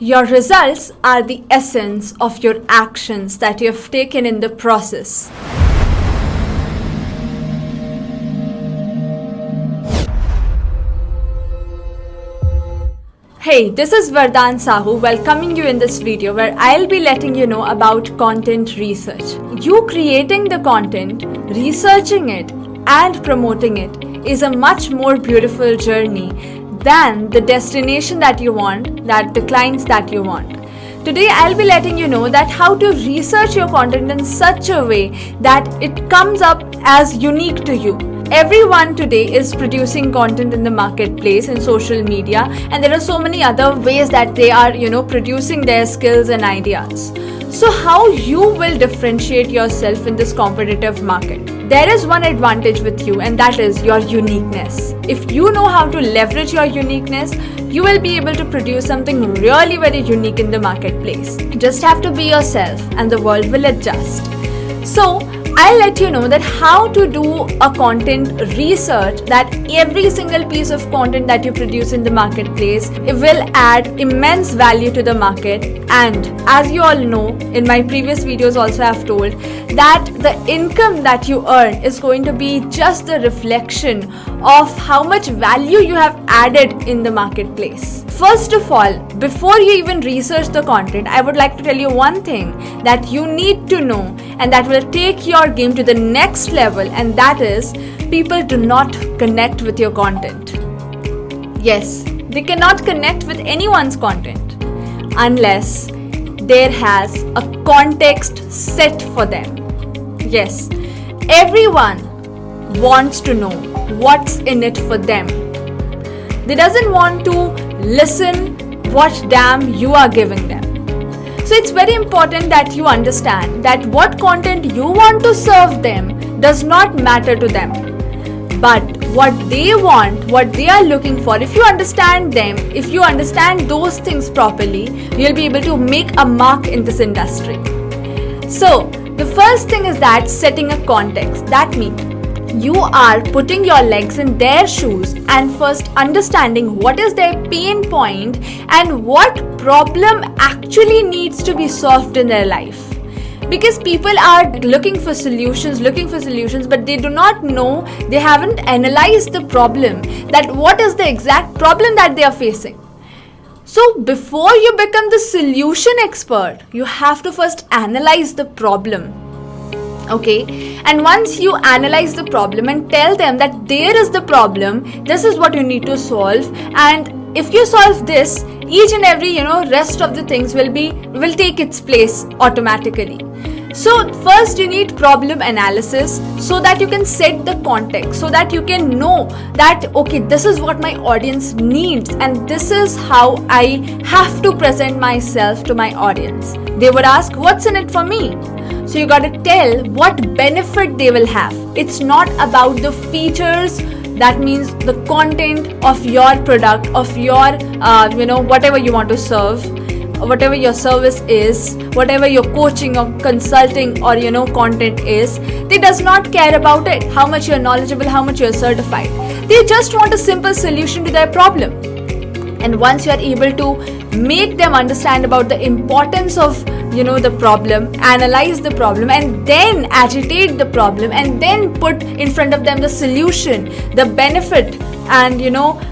Your results are the essence of your actions that you have taken in the process. Hey, this is Vardan Sahu welcoming you in this video where I'll be letting you know about content research. You creating the content, researching it and promoting it is a much more beautiful journey than the destination that you want, that the clients that you want. Today I'll be letting you know that how to research your content in such a way that it comes up as unique to you. Everyone today is producing content in the marketplace, in social media, and there are so many other ways that they are, producing their skills and ideas. So how you will differentiate yourself in this competitive market? There is one advantage with you, and that is your uniqueness. If you know how to leverage your uniqueness, you will be able to produce something really very unique in the marketplace. You just have to be yourself and the world will adjust. So I'll let you know that how to do a content research, that every single piece of content that you produce in the marketplace, it will add immense value to the market. And as you all know, in my previous videos also I've told that the income that you earn is going to be just the reflection of how much value you have added in the marketplace. First of all, before you even research the content, I would like to tell you one thing that you need to know and that will take your game to the next level, and that is people do not connect with your content. Yes, they cannot connect with anyone's content unless there has a context set for them. Yes, everyone wants to know what's in it for them. They doesn't want to listen what damn you are giving them. So it's very important that you understand that what content you want to serve them does not matter to them. But what they want, what they are looking for, if you understand them, if you understand those things properly, you'll be able to make a mark in this industry. So the first thing is that setting a context. That means you are putting your legs in their shoes and first understanding what is their pain point and what problem actually needs to be solved in their life. Because people are looking for solutions, but they do not know, they haven't analyzed the problem, that what is the exact problem that they are facing. So before you become the solution expert, you have to first analyze the problem. Okay, and once you analyze the problem and tell them that there is the problem, this is what you need to solve, and if you solve this, each and every rest of the things will take its place automatically. So first you need problem analysis so that you can set the context, so that you can know that okay, this is what my audience needs and this is how I have to present myself to my audience. They would ask, what's in it for me? So you got to tell what benefit they will have. It's not about the features, that means the content of your product, of your whatever you want to serve, whatever your service is, whatever your coaching or consulting or content is. They does not care about it, how much you're knowledgeable, how much you're certified. They just want a simple solution to their problem. And once you are able to make them understand about the importance of the problem, analyze the problem, and then agitate the problem, and then put in front of them the solution, the benefit, and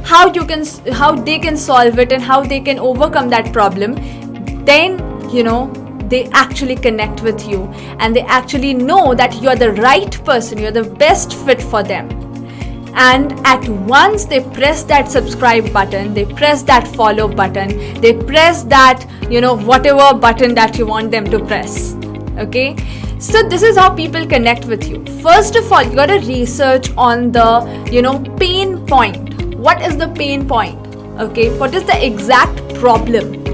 how they can solve it and how they can overcome that problem, then they actually connect with you and they actually know that you're the right person, you're the best fit for them. And at once they press that subscribe button, they press that follow button, they press that whatever button that you want them to press. Okay, so this is how people connect with you. First of all, you got to research on the pain point. What is the pain point? Okay, what is the exact problem?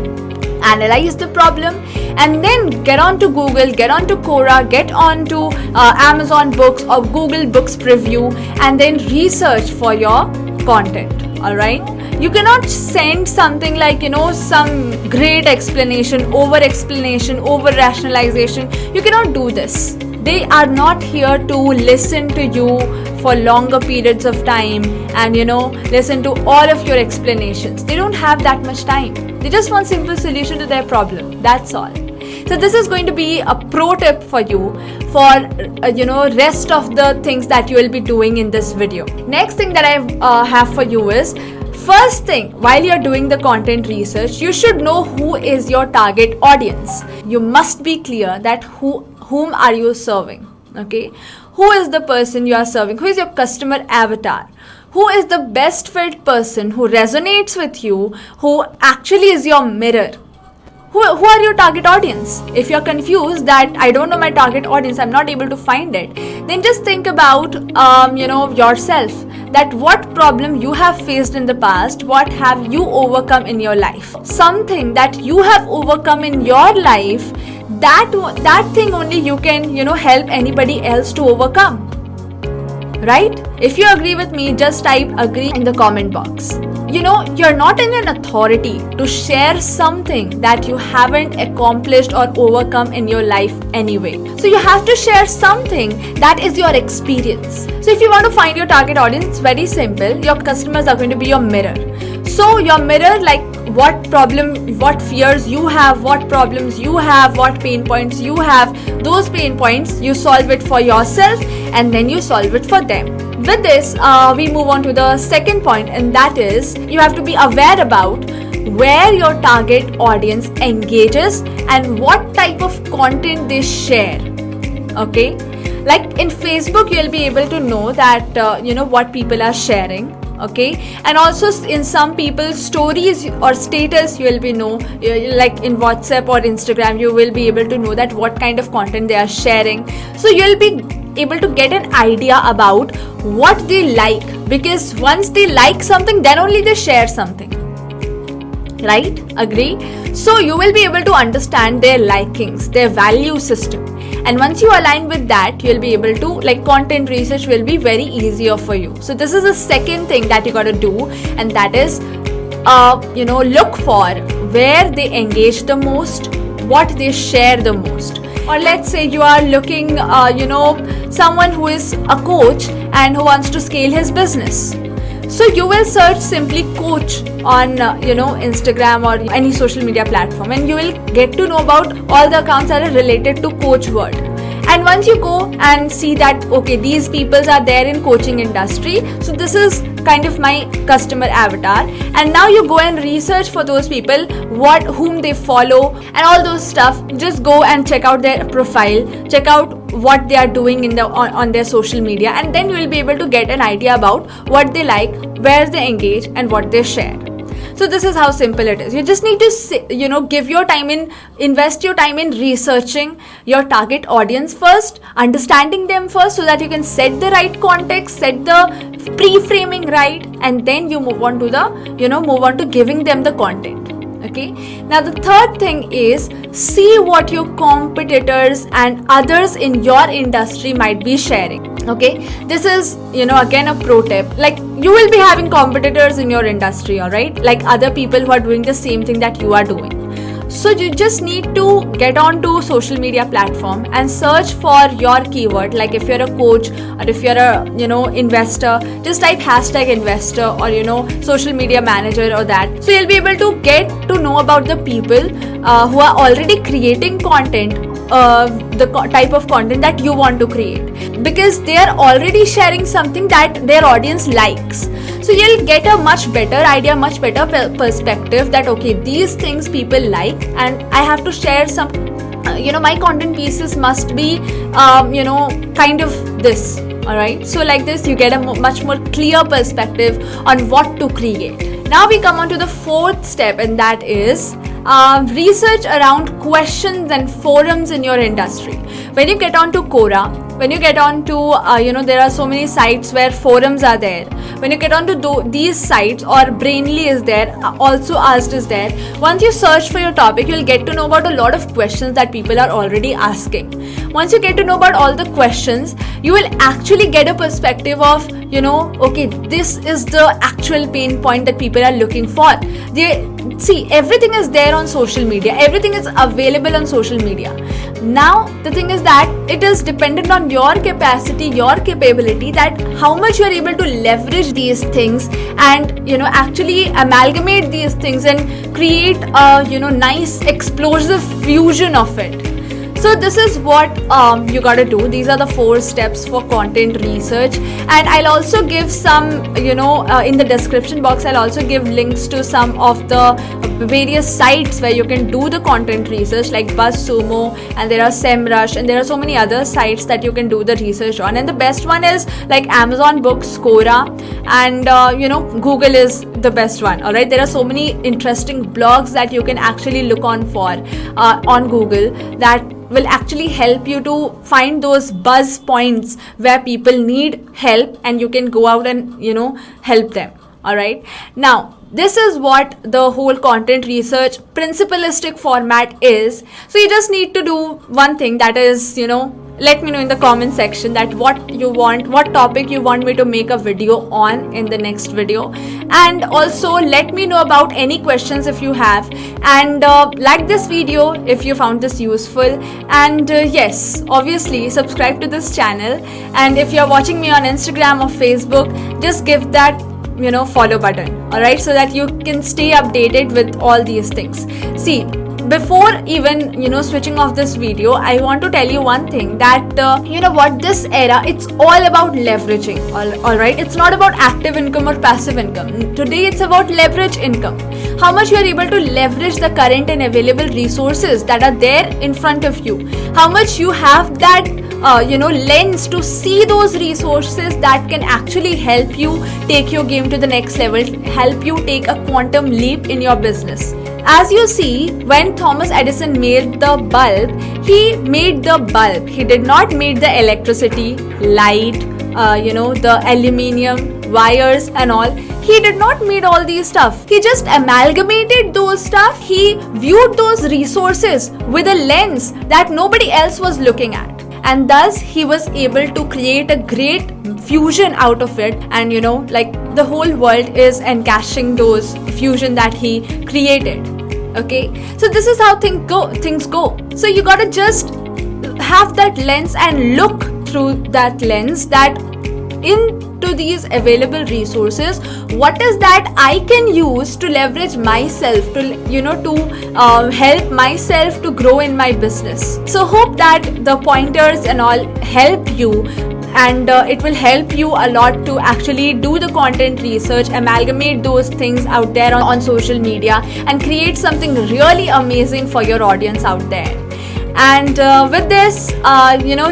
Analyze the problem and then get on to Google, get on to Quora, get on to Amazon Books or Google Books Preview, and then research for your content. Alright, you cannot send something like some great explanation, over explanation, over rationalization. You cannot do this. They are not here to listen to you for longer periods of time and listen to all of your explanations. They don't have that much time. They just want simple solution to their problem. That's all. So this is going to be a pro tip for you for rest of the things that you will be doing in this video. Next thing that I have for you is, first thing, while you're doing the content research, you should know who is your target audience. You must be clear that whom are you serving. Okay, who is the person you are serving? Who is your customer avatar? Who is the best fit person who resonates with you, who actually is your mirror? Who are your target audience? If you're confused that I don't know my target audience, I'm not able to find it, then just think about yourself, that what problem you have faced in the past, what have you overcome in your life. Something that you have overcome in your life, that thing only you can help anybody else to overcome. Right? If you agree with me, just type agree in the comment box. You're not in an authority to share something that you haven't accomplished or overcome in your life anyway. So you have to share something that is your experience. So if you want to find your target audience, it's very simple. Your customers are going to be your mirror. So your mirror, like what problem, what fears you have, what problems you have, what pain points you have, those pain points, you solve it for yourself and then you solve it for them. With this, we move on to the second point, and that is you have to be aware about where your target audience engages and what type of content they share. Okay, like in Facebook, you'll be able to know that what people are sharing. Okay, and also in some people's stories or status, you will be like in WhatsApp or Instagram, you will be able to know that what kind of content they are sharing. So you'll be able to get an idea about what they like, because once they like something, then only they share something. Right? Agree? So you will be able to understand their likings, their value system. And once you align with that, you'll be able to, like, content research will be very easier for you. So this is the second thing that you got to do, and that is look for where they engage the most, what they share the most. Or let's say you are looking someone who is a coach and who wants to scale his business. So you will search simply coach on Instagram or any social media platform, and you will get to know about all the accounts that are related to coach world. And once you go and see that, okay, these people are there in coaching industry, so this is kind of my customer avatar, and now you go and research for those people, whom they follow and all those stuff. Just go and check out their profile, check out what they are doing on their social media, and then you will be able to get an idea about what they like, where they engage, and what they share. So this is how simple it is. You just need to invest your time in researching your target audience first, understanding them first, so that you can set the right context, set the pre-framing right, and then you move on to giving them the content. Okay. Now the third thing is, see what your competitors and others in your industry might be sharing. Okay, this is again a pro tip. Like, you will be having competitors in your industry, alright, like other people who are doing the same thing that you are doing. So you just need to get onto social media platform and search for your keyword. Like if you're a coach or if you're a investor, just type #investor or social media manager or that. So you'll be able to get to know about the people who are already creating content, the type of content that you want to create, because they are already sharing something that their audience likes. So you'll get a much better idea, much better perspective that, okay, these things people like, and I have to share some, my content pieces must be, kind of this. Alright, so like this, you get a much more clear perspective on what to create. Now we come on to the fourth step, and that is research around questions and forums in your industry. When you get onto Quora, when you get on to, there are so many sites where forums are there. When you get on to these sites, or Brainly is there, also Asked is there. Once you search for your topic, you'll get to know about a lot of questions that people are already asking. Once you get to know about all the questions, you will actually get a perspective of, okay, this is the actual pain point that people are looking for. See, everything is there on social media. Everything is available on social media. Now, the thing is that it is dependent on your capacity, your capability, that how much you are able to leverage these things and, actually amalgamate these things and create a, nice explosive fusion of it. So this is what you gotta do. These are the 4 steps for content research, and I'll also give some, in the description box, I'll also give links to some of the various sites where you can do the content research, like Buzzsumo, and there are Semrush, and there are so many other sites that you can do the research on. And the best one is like Amazon Books, Quora, and Google is the best one. All right, there are so many interesting blogs that you can actually look on for on Google that will actually help you to find those buzz points where people need help, and you can go out and help them. All right, now this is what the whole content research principalistic format is. So you just need to do one thing, that is, let me know in the comment section that what topic you want me to make a video on in the next video, and also let me know about any questions if you have, and like this video if you found this useful, and yes, obviously subscribe to this channel, and if you're watching me on Instagram or Facebook, just give that follow button, all right, so that you can stay updated with all these things. See, before even switching off this video, I want to tell you one thing, that this era, it's all about leveraging. All right, it's not about active income or passive income. Today it's about leverage income. How much you are able to leverage the current and available resources that are there in front of you. How much you have that lens to see those resources that can actually help you take your game to the next level, help you take a quantum leap in your business. As you see, when Thomas Edison made the bulb, he made the bulb. He did not make the electricity, light, the aluminium, wires and all. He did not make all these stuff. He just amalgamated those stuff. He viewed those resources with a lens that nobody else was looking at. And thus, he was able to create a great fusion out of it, and the whole world is encashing those fusion that he created. Okay, so this is how things go. So you gotta just have that lens and look through that lens, that into these available resources, what is that I can use to leverage myself, to help myself to grow in my business. So hope that the pointers and all help you, and it will help you a lot to actually do the content research, amalgamate those things out there on social media, and create something really amazing for your audience out there. And with this,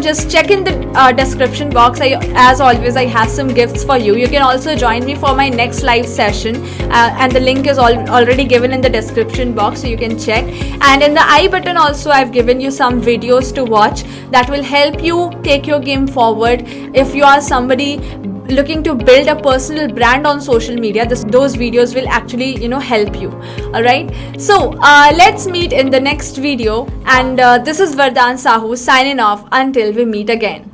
just check in the description box. As always, I have some gifts for you. You can also join me for my next live session, and the link is already given in the description box, so you can check. And in the I button also, I've given you some videos to watch that will help you take your game forward. If you are somebody looking to build a personal brand on social media, those videos will actually help you. All right, so let's meet in the next video, and this is Vardan Sahu signing off until we meet again.